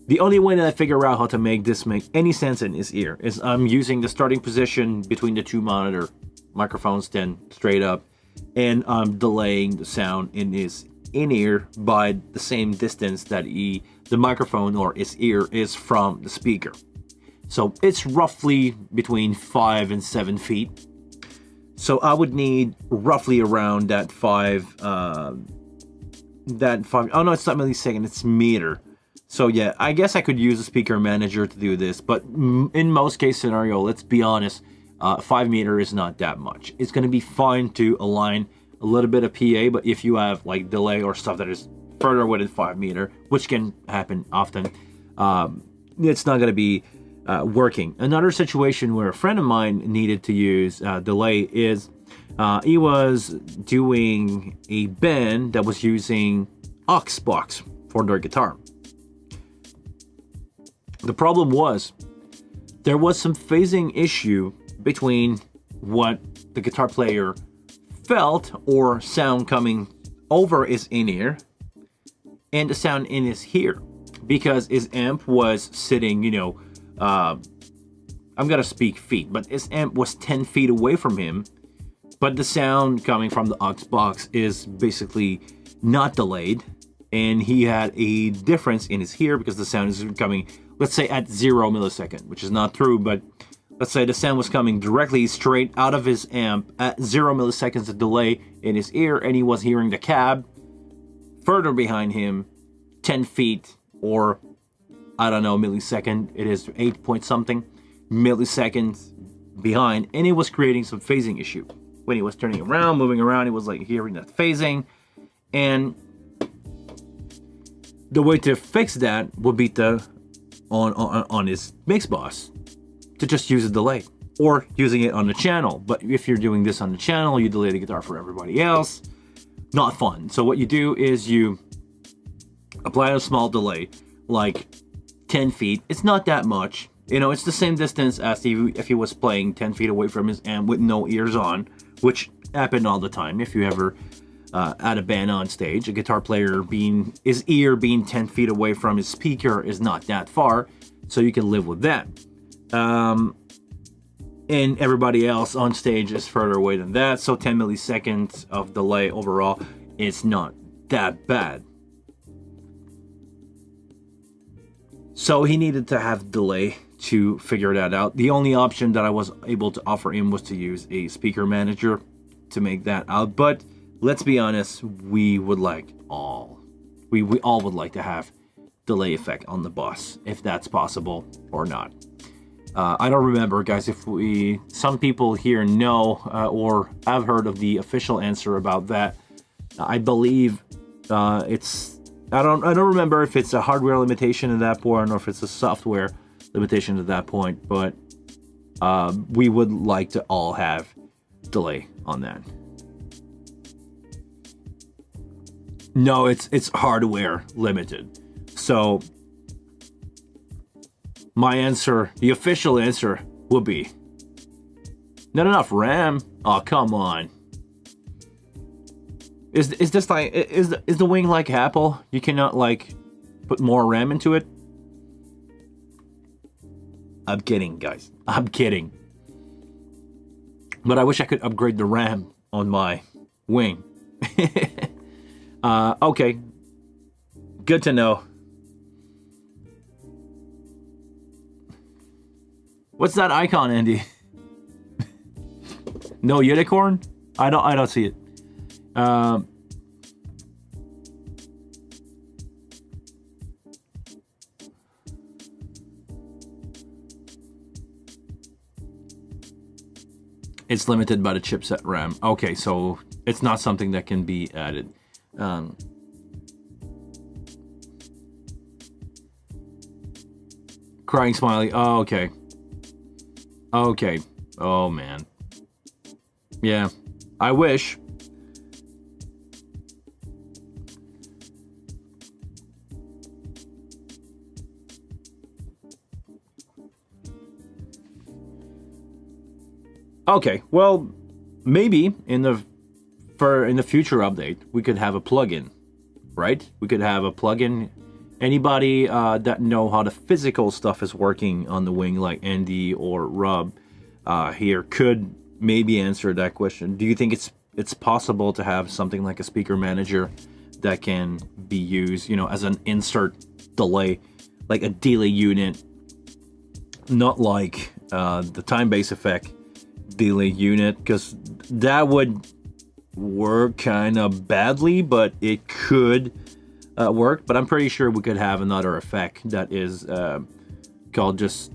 The only way that I figure out how to make this make any sense in his ear is I'm using the starting position between the two monitor microphones, then straight up, and I'm delaying the sound in his in-ear by the same distance that the microphone or his ear is from the speaker. So it's roughly between 5 and 7 feet. So I would need roughly around that 5, oh no, it's not millisecond, it's meter. So yeah, I guess I could use a speaker manager to do this, but in most case scenario, let's be honest, 5 meter is not that much. It's going to be fine to align a little bit of PA, but if you have like delay or stuff that is further within 5 meter, which can happen often, it's not going to be working. Another situation where a friend of mine needed to use delay is he was doing a band that was using aux box for their guitar. The problem was there was some phasing issue between what the guitar player felt or sound coming over his in-ear and the sound in his ear, because his amp was sitting, you know, I'm gonna speak feet, but his amp was 10 feet away from him, but the sound coming from the aux box is basically not delayed, and he had a difference in his ear because the sound is coming, let's say, at 0 millisecond, which is not true, but let's say the sound was coming directly straight out of his amp at 0 milliseconds of delay in his ear, and he was hearing the cab further behind him, 10 feet, or I don't know, millisecond, it is 8 point something milliseconds behind, and it was creating some phasing issue. When he was turning around, moving around, he was like hearing that phasing, and the way to fix that would be to on his mix bus to just use a delay or using it on the channel. But if you're doing this on the channel, you delay the guitar for everybody else. Not fun. So what you do is you apply a small delay, like 10 feet. It's not that much. You know, it's the same distance as if he was playing 10 feet away from his amp with no ears on, which happened all the time. If you ever at a band on stage, a guitar player his ear being 10 feet away from his speaker is not that far, so you can live with that. And everybody else on stage is further away than that, so 10 milliseconds of delay overall is not that bad. So he needed to have delay to figure that out. The only option that I was able to offer him was to use a speaker manager to make that out, but let's be honest, we all would like to have delay effect on the bus, if that's possible or not. I don't remember, guys, if some people here know or have heard of the official answer about that. I believe I don't remember if it's a hardware limitation at that point or if it's a software limitation at that point, but we would like to all have delay on that. No, it's hardware limited. So my answer, the official answer, would be not enough RAM. Oh, come on. Is this like is the wing like Apple? You cannot like put more RAM into it? I'm kidding, guys. I'm kidding. But I wish I could upgrade the RAM on my wing. Okay. Good to know. What's that icon, Andy? No unicorn? I don't see it. It's limited by the chipset RAM. Okay, so it's not something that can be added. Crying smiley. Oh, okay. Okay. Oh, man. Yeah. I wish. Okay, well, maybe in the future update we could have a plugin, right? We could have a plugin. Anybody that know how the physical stuff is working on the wing, like Andy or Rob here, could maybe answer that question. Do you think it's possible to have something like a speaker manager that can be used, you know, as an insert delay, like a delay unit, not like the time base effect delay unit, because that would work kind of badly, but it could work. But I'm pretty sure we could have another effect that is called just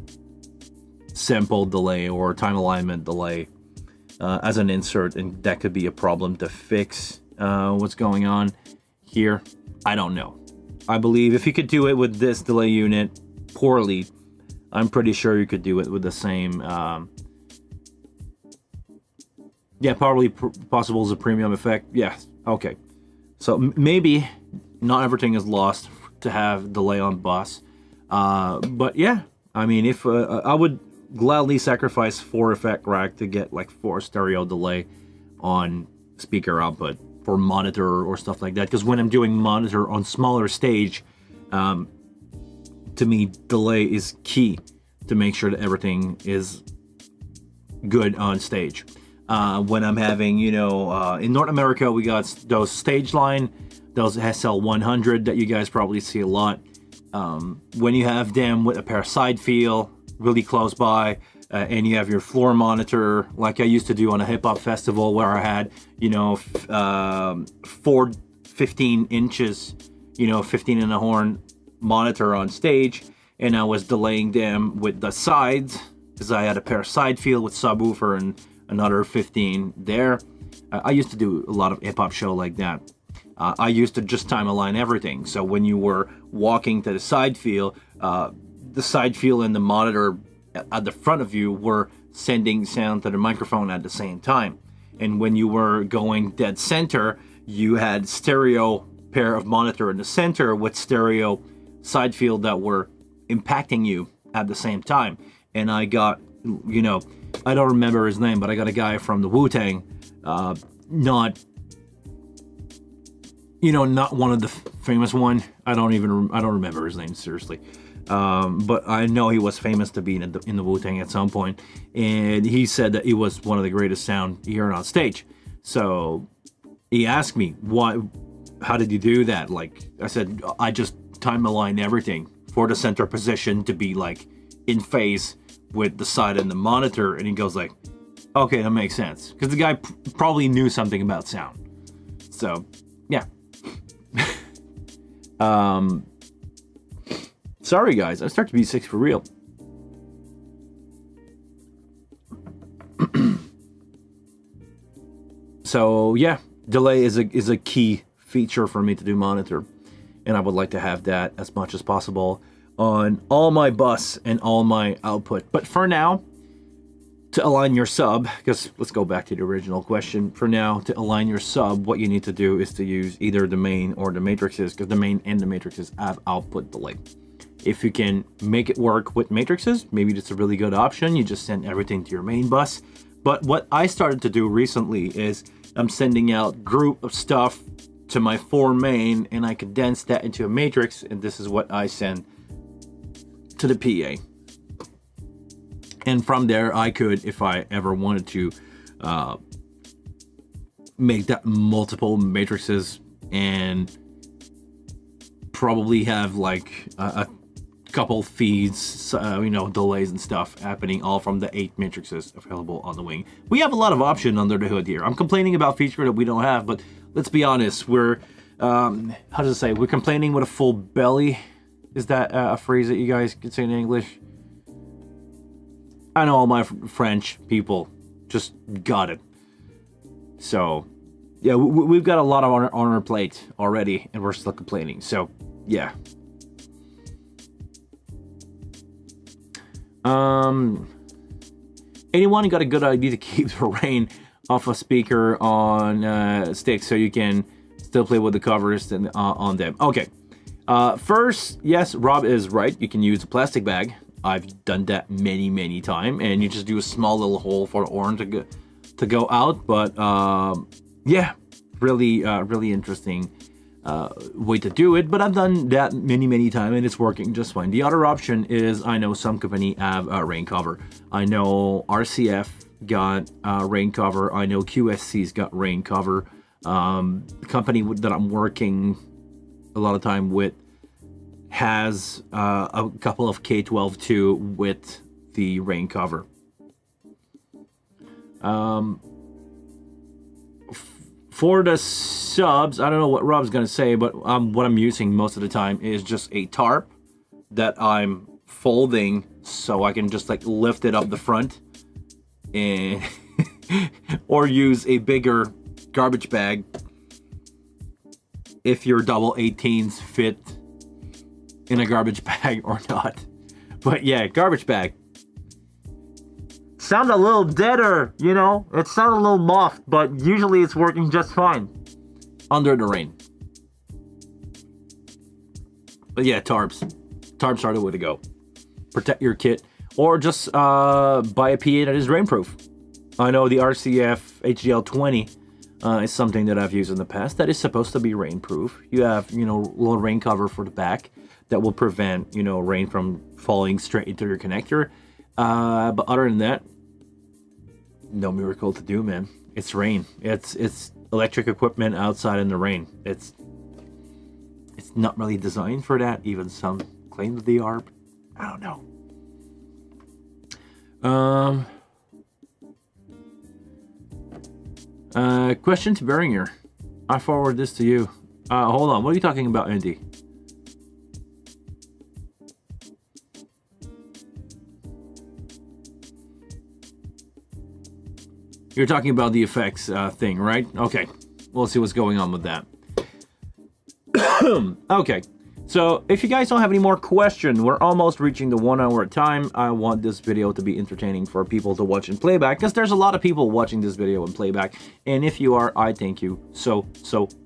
sample delay or time alignment delay as an insert, and that could be a problem to fix what's going on here. I don't know. I believe if you could do it with this delay unit poorly, I'm pretty sure you could do it with the same yeah, probably possible as a premium effect. Yeah, okay. So maybe not everything is lost to have delay on bus. But yeah, I mean, if I would gladly sacrifice 4 effect rack to get like 4 stereo delay on speaker output for monitor or stuff like that. Because when I'm doing monitor on smaller stage, to me, delay is key to make sure that everything is good on stage. When I'm having, you know, in North America, we got those stage line, those SL100 that you guys probably see a lot. When you have them with a pair of side field really close by, and you have your floor monitor, like I used to do on a hip hop festival where I had, you know, 15 inches, you know, 15 and a horn monitor on stage, and I was delaying them with the sides because I had a pair of side field with subwoofer and another 15 there. I used to do a lot of hip-hop show like that. I used to just time align everything. So when you were walking to the side field and the monitor at the front of you were sending sound to the microphone at the same time. And when you were going dead center, you had stereo pair of monitor in the center with stereo side field that were impacting you at the same time. And I got, you know, I don't remember his name, but I got a guy from the Wu-Tang, not one of the famous one. I don't remember his name, seriously. But I know he was famous to be in the Wu-Tang at some point, and he said that it was one of the greatest sound he heard on stage. So he asked me, how did you do that? Like, I said, I just time aligned everything for the center position to be like in phase with the side and the monitor. And he goes like, okay, that makes sense, because the guy probably knew something about sound. So yeah. Sorry guys, I start to be sick for real. So yeah, delay is a key feature for me to do monitor, and I would like to have that as much as possible on all my bus and all my output. But for now, to align your sub, because let's go back to the original question. For now, to align your sub, what you need to do is to use either the main or the matrices, because the main and the matrices have output delay. If you can make it work with matrices, maybe that's a really good option. You just send everything to your main bus. But what I started to do recently is I'm sending out group of stuff to my 4 main, and I condense that into a matrix, and this is what I send to the PA. And from there, I could, if I ever wanted to, make that multiple matrices and probably have like a couple feeds, delays and stuff happening all from the 8 matrices available on the wing. We have a lot of option under the hood here. I'm complaining about feature that we don't have, but let's be honest, we're, how does it say? We're complaining with a full belly. Is that a phrase that you guys could say in English? I know all my French people just got it. So, yeah, we've got a lot on our plate already, and we're still complaining. So, yeah. Anyone got a good idea to keep the rain off a speaker on sticks so you can still play with the covers and on them? Okay. First, yes, Rob is right. You can use a plastic bag. I've done that many times, and you just do a small little hole for the orange to go out. But yeah, really interesting way to do it. But I've done that many times, and it's working just fine. The other option is, I know some company have a rain cover. I know RCF got rain cover. I know QSC's got rain cover. The company that I'm working a lot of time with has a couple of K12 too with the rain cover. For the subs, I don't know what Rob's gonna say, but what I'm using most of the time is just a tarp that I'm folding so I can just like lift it up the front, and or use a bigger garbage bag if your double 18s fit in a garbage bag or not. But yeah, garbage bag. Sound a little deader, you know? It sounds a little muffed, but usually it's working just fine under the rain. But yeah, tarps. Tarps are the way to go. Protect your kit, or just buy a PA that is rainproof. I know the RCF HDL20 is something that I've used in the past that is supposed to be rainproof. You have, you know, a little rain cover for the back that will prevent, you know, rain from falling straight into your connector. But other than that, no miracle to do, man. It's rain. It's electric equipment outside in the rain. It's not really designed for that. Even some claim that they are. But I don't know. Question to Beringer. I forward this to you. Hold on. What are you talking about, Andy? You're talking about the effects thing, right? Okay. We'll see what's going on with that. Okay. So if you guys don't have any more questions, we're almost reaching the 1 hour time. I want this video to be entertaining for people to watch in playback, because there's a lot of people watching this video in playback. And if you are, I thank you so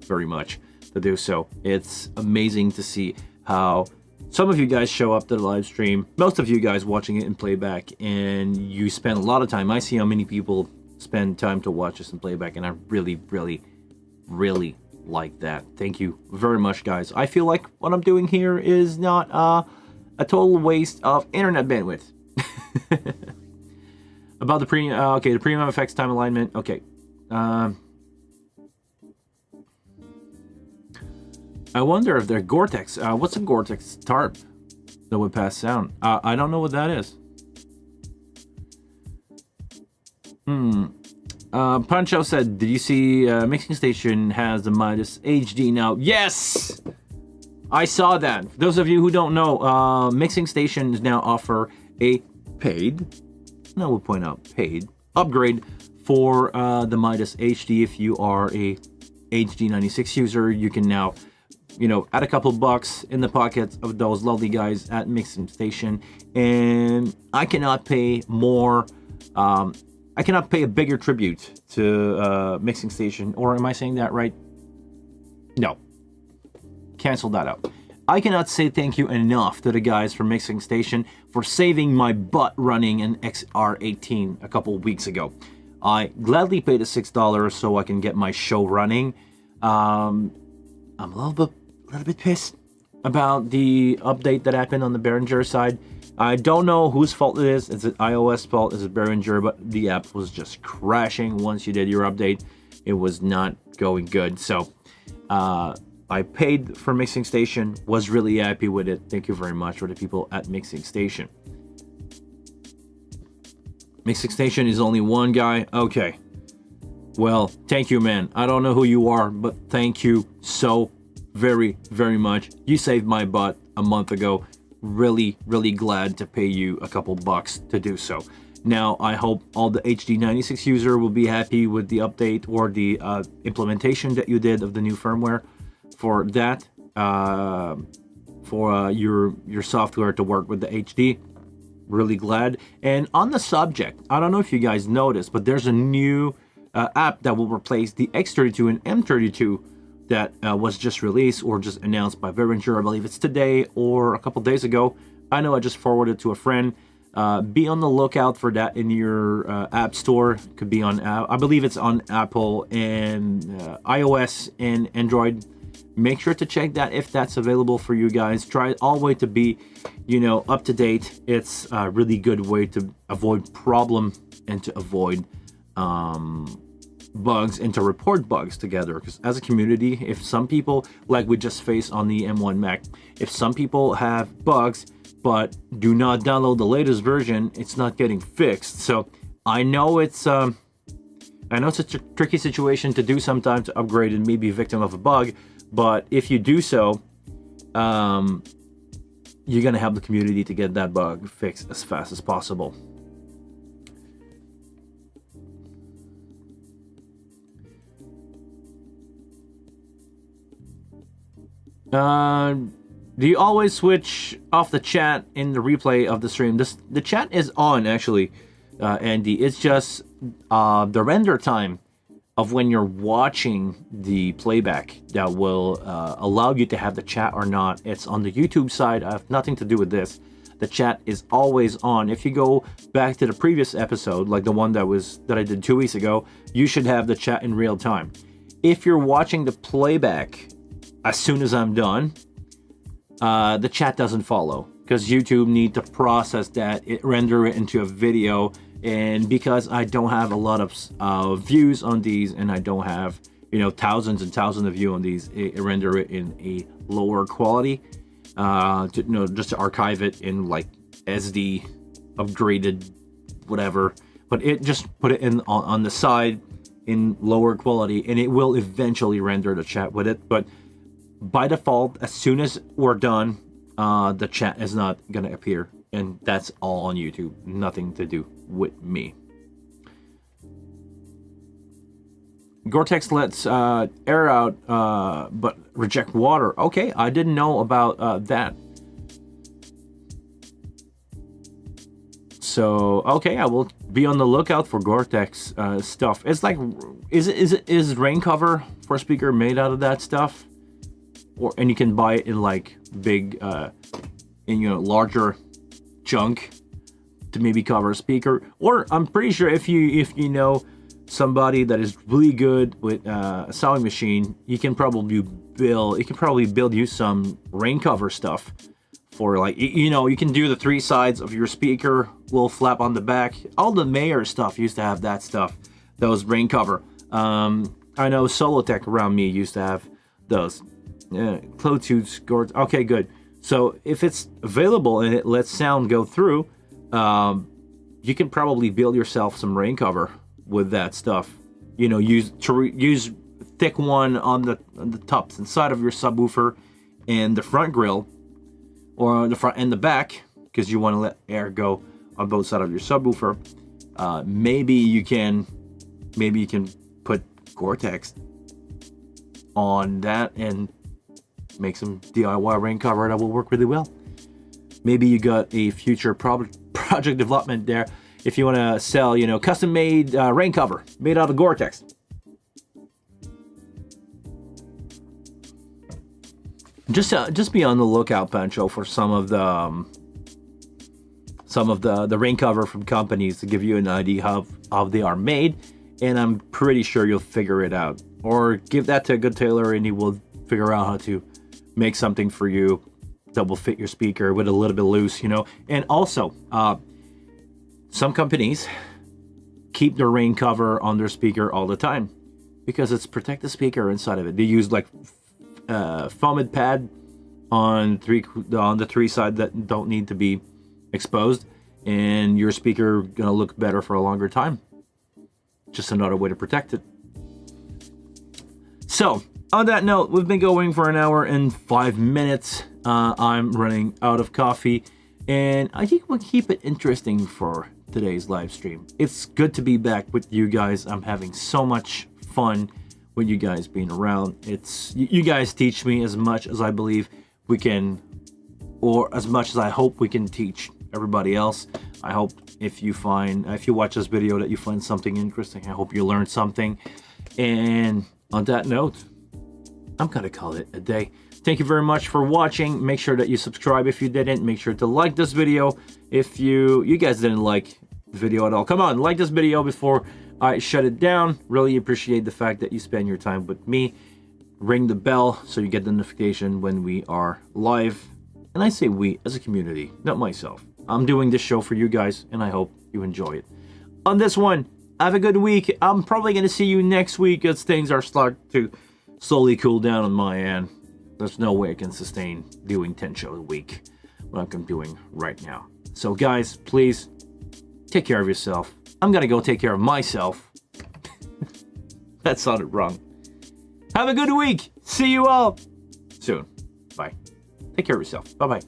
very much to do so. It's amazing to see how some of you guys show up to the live stream, most of you guys watching it in playback, and you spend a lot of time. I see how many people spend time to watch this in playback, and I really like that. Thank you very much, guys. I feel like what I'm doing here is not a total waste of internet bandwidth. About the premium, okay, the premium effects time alignment. Okay, I wonder if they're Gore-Tex. What's a Gore-Tex tarp that would pass sound? I don't know what that is. Pancho said, did you see Mixing Station has the Midas HD now? Yes! I saw that. For those of you who don't know, Mixing Stations now offer a paid, and I will point out paid, upgrade for the Midas HD. If you are a HD96 user, you can now, you know, add a couple bucks in the pockets of those lovely guys at Mixing Station, and I cannot pay more. I cannot pay a bigger tribute to Mixing Station, or am I saying that right? No. Cancel that out. I cannot say thank you enough to the guys from Mixing Station for saving my butt running an XR18 a couple weeks ago. I gladly paid the $6 so I can get my show running. I'm a little bit pissed about the update that happened on the Behringer side. I don't know whose fault it is. Is it iOS fault? Is it Behringer? But the app was just crashing once you did your update. It was not going good. So I paid for Mixing Station. Was really happy with it. Thank you very much for the people at Mixing Station. Mixing Station is only one guy. Okay. Well, thank you, man. I don't know who you are, but thank you so very much. You saved my butt a month ago. Really glad to pay you a couple bucks to do so. Now, I hope all the HD96 user will be happy with the update or the implementation that you did of the new firmware for that, for your software to work with the HD. really glad. And on the subject, I don't know if you guys noticed, but there's a new app that will replace the X32 and M32 that was just released or just announced by Behringer. I believe it's today or a couple days ago. I know I just forwarded to a friend. Be on the lookout for that in your app store. Could be on, I believe it's on Apple and iOS and Android. Make sure to check that if that's available for you guys. Try always to be, up to date. It's a really good way to avoid problem and to avoid bugs and to report bugs together. Because as a community, if some people, like we just faced on the M1 Mac, if some people have bugs but do not download the latest version, it's not getting fixed. So I know it's a tricky situation to do sometimes to upgrade and maybe a victim of a bug. But if you do so, you're gonna help the community to get that bug fixed as fast as possible. Do you always switch off the chat in the replay of the stream? The chat is on, actually, Andy. It's just the render time of when you're watching the playback that will allow you to have the chat or not. It's on the YouTube side. I have nothing to do with this. The chat is always on. If you go back to the previous episode, like the one that I did 2 weeks ago, you should have the chat in real time. If you're watching the playback as soon as I'm done, the chat doesn't follow because YouTube need to process that, render it into a video. And because I don't have a lot of views on these, and I don't have thousands and thousands of views on these, it render it in a lower quality, just to archive it in like SD, upgraded, whatever. But it just put it in on the side in lower quality, and it will eventually render the chat with it. But by default, as soon as we're done, the chat is not gonna appear, and that's all on YouTube. Nothing to do with me. Gore-Tex lets air out, but reject water. Okay, I didn't know about that. So okay, I will be on the lookout for Gore-Tex stuff. It's like, is rain cover for a speaker made out of that stuff? And you can buy it in like big, larger chunk to maybe cover a speaker. Or I'm pretty sure if you know somebody that is really good with a sewing machine, you can probably build you some rain cover stuff for, like, you can do the three sides of your speaker, little flap on the back. All the Mayer stuff used to have that stuff, those rain cover. I know Solotech around me used to have those. Clothes, gourds. Okay, good. So if it's available and it lets sound go through, you can probably build yourself some rain cover with that stuff. Use thick one on the top and side of your subwoofer and the front grill, or on the front and the back, because you want to let air go on both sides of your subwoofer. Maybe you can put Gore-Tex on that and make some DIY rain cover that will work really well. Maybe you got a future project development there if you want to sell, custom made rain cover made out of Gore-Tex. Just be on the lookout, Pancho, for some of the rain cover from companies to give you an idea how they are made, and I'm pretty sure you'll figure it out. Or give that to a good tailor and he will figure out how to make something for you that will fit your speaker with a little bit loose, And also, some companies keep the rain cover on their speaker all the time because it's protect the speaker inside of it. They use like foamed pad on the three sides that don't need to be exposed, and your speaker gonna look better for a longer time. Just another way to protect it. So, on that note, we've been going for an hour and 5 minutes. I'm running out of coffee, and I think we'll keep it interesting for today's live stream. It's good to be back with you guys. I'm having so much fun with you guys being around. You guys teach me as much as I believe we can, or as much as I hope we can teach everybody else. I hope if you watch this video that you find something interesting. I hope you learned something. And on that note, I'm gonna call it a day. Thank you very much for watching. Make sure that you subscribe if you didn't. Make sure to like this video if you guys didn't like the video at all. Come on, like this video before I shut it down. Really appreciate the fact that you spend your time with me. Ring the bell so you get the notification when we are live. And I say we as a community, not myself. I'm doing this show for you guys, and I hope you enjoy it. On this one, have a good week. I'm probably going to see you next week as things are starting to slowly cool down on my end. There's no way I can sustain doing 10 shows a week like I'm doing right now. So guys, please take care of yourself. I'm going to go take care of myself. That sounded wrong. Have a good week. See you all soon. Bye. Take care of yourself. Bye-bye.